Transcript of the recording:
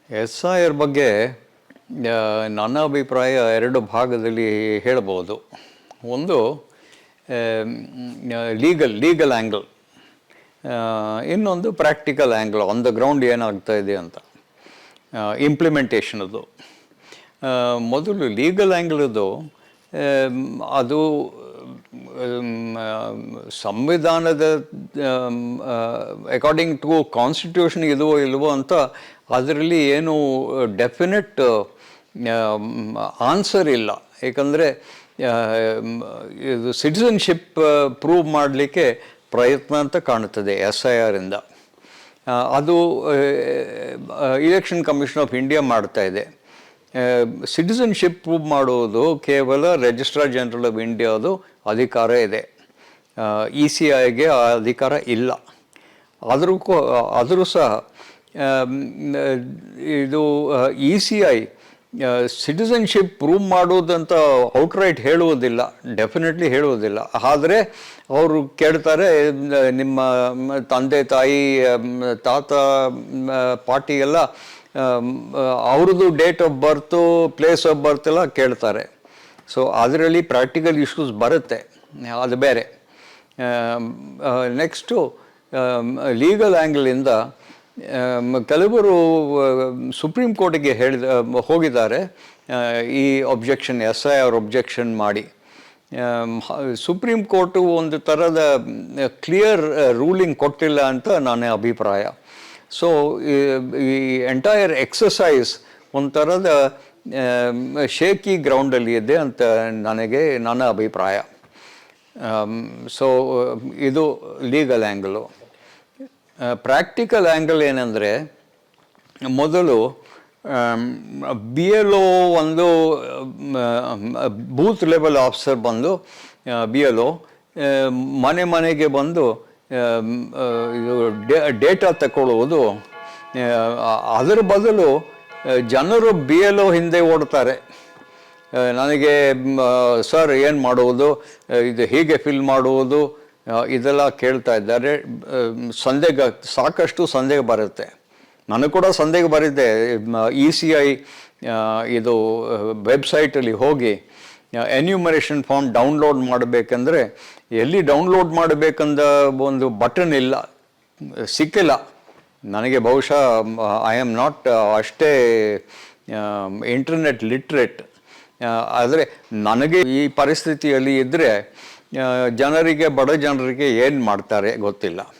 S I R ಬಗ್ಗೆ ನನ್ನ ಅಭಿಪ್ರಾಯ ಎರಡು ಭಾಗದಲ್ಲಿ ಹೇಳ್ಬೋದು. ಒಂದು ಲೀಗಲ್ ಆ್ಯಂಗಲ್, ಇನ್ನೊಂದು practical angle, on the ground ಏನಾಗ್ತಾ ಇದೆ ಅಂತ ಇಂಪ್ಲಿಮೆಂಟೇಷನದು. ಮೊದಲು ಲೀಗಲ್ ಆ್ಯಂಗಲದು, ಅದು ಸಂವಿಧಾನದ ಅಕಾರ್ಡಿಂಗ್ ಟು ಕಾನ್ಸ್ಟಿಟ್ಯೂಷನ್ ಇದವೋ ಇಲ್ವೋ ಅಂತ ಅದರಲ್ಲಿ ಏನು ಡೆಫಿನೆಟ್ ಆನ್ಸರ್ ಇಲ್ಲ. ಏಕೆಂದರೆ ಇದು ಸಿಟಿಸನ್ಶಿಪ್ ಪ್ರೂವ್ ಮಾಡಲಿಕ್ಕೆ ಪ್ರಯತ್ನ ಅಂತ ಕಾಣುತ್ತದೆ ಎಸ್ ಐ ಆರಿಂದ. ಅದು ಇಲೆಕ್ಷನ್ ಕಮಿಷನ್ ಆಫ್ ಇಂಡಿಯಾ ಮಾಡ್ತಾ ಇದೆ. ಸಿಟಿಸನ್ಶಿಪ್ ಪ್ರೂವ್ ಮಾಡುವುದು ಕೇವಲ ರಿಜಿಸ್ಟ್ರಾರ್ ಜನರಲ್ ಆಫ್ ಇಂಡಿಯಾದು ಅಧಿಕಾರ ಇದೆ, ಇ ಸಿ ಐಗೆ ಆ ಅಧಿಕಾರ ಇಲ್ಲ. ಆದರೂ ಸಹ ಇದು E C I citizenship prove ಮಾಡೋದಂತ ಔಟ್ರೈಟ್ ಹೇಳುವುದಿಲ್ಲ, ಡೆಫಿನೆಟ್ಲಿ ಹೇಳುವುದಿಲ್ಲ. ಆದರೆ ಅವರು ಕೇಳ್ತಾರೆ, ನಿಮ್ಮ ತಂದೆ ತಾಯಿ ತಾತ ಪಾಟಿ ಎಲ್ಲ ಅವ್ರದ್ದು date of birth, place of birth ಎಲ್ಲ ಕೇಳ್ತಾರೆ. ಸೊ ಅದರಲ್ಲಿ ಪ್ರಾಕ್ಟಿಕಲ್ ಇಶ್ಯೂಸ್ ಬರುತ್ತೆ, ಅದು ಬೇರೆ. ನೆಕ್ಸ್ಟು ಲೀಗಲ್ ಆ್ಯಂಗಲಿಂದ ಕೆಲವರು ಸುಪ್ರೀಂ ಕೋರ್ಟಿಗೆ ಹೋಗಿದ್ದಾರೆ ಈ objection, S I R objection ಮಾಡಿ. ಸುಪ್ರೀಂ ಕೋರ್ಟು ಒಂದು ಥರದ ಕ್ಲಿಯರ್ ರೂಲಿಂಗ್ ಕೊಟ್ಟಿಲ್ಲ ಅಂತ ನನ್ನ ಅಭಿಪ್ರಾಯ. ಸೊ ಈ ಎಂಟೈರ್ ಎಕ್ಸಸೈಸ್ ಒಂಥರದ ಶೇಕಿ ಗ್ರೌಂಡಲ್ಲಿ ಇದೆ ಅಂತ ನನ್ನ ಅಭಿಪ್ರಾಯ. ಸೊ ಇದು ಲೀಗಲ್ ಆ್ಯಂಗಲು. ಪ್ರಾಕ್ಟಿಕಲ್ ಆ್ಯಂಗಲ್ ಏನಂದರೆ, ಮೊದಲು ಬಿ ಎಲ್ ಒ ಒಂದು ಬೂತ್ ಲೆವೆಲ್ ಆಫೀಸರ್ ಬಂದು, ಬಿ ಎಲ್ ಒ ಮನೆಗೆ ಬಂದು ಇದು ಡೇಟಾ ತಗೊಳ್ಳುವುದು. ಅದರ ಬದಲು ಜನರು ಬಿ ಎಲ್ ಒ ಹಿಂದೆ ಓಡ್ತಾರೆ. ನನಗೆ ಸರ್ ಏನು ಮಾಡುವುದು, ಇದು ಹೀಗೆ ಫಿಲ್ ಮಾಡುವುದು, ಇದೆಲ್ಲ ಕೇಳ್ತಾ ಇದ್ದಾರೆ. ಸಾಕಷ್ಟು ಸಂದೇಹ ಬರುತ್ತೆ. ನನಗೆ ಕೂಡ ಸಂದೇಹ ಬರುತ್ತೆ. ಇ ಸಿ ಐ ಇದು ವೆಬ್ಸೈಟಲ್ಲಿ ಹೋಗಿ ಎನ್ಯೂಮರೇಷನ್ ಫಾರ್ಮ್ ಡೌನ್ಲೋಡ್ ಮಾಡಬೇಕಂದ್ರೆ ಎಲ್ಲಿ ಡೌನ್ಲೋಡ್ ಮಾಡಬೇಕಂದ ಒಂದು ಬಟನ್ ಇಲ್ಲ, ಸಿಕ್ಕಿಲ್ಲ ನನಗೆ. ಬಹುಶಃ ಐ ಆಮ್ ನಾಟ್ ಅಷ್ಟೇ ಇಂಟರ್ನೆಟ್ ಲಿಟ್ರೇಟ್. ಆದರೆ ನನಗೆ ಈ ಪರಿಸ್ಥಿತಿಯಲ್ಲಿ ಇದ್ದರೆ ಬಡ ಜನರಿಗೆ ಏನು ಮಾಡ್ತಾರೆ ಗೊತ್ತಿಲ್ಲ.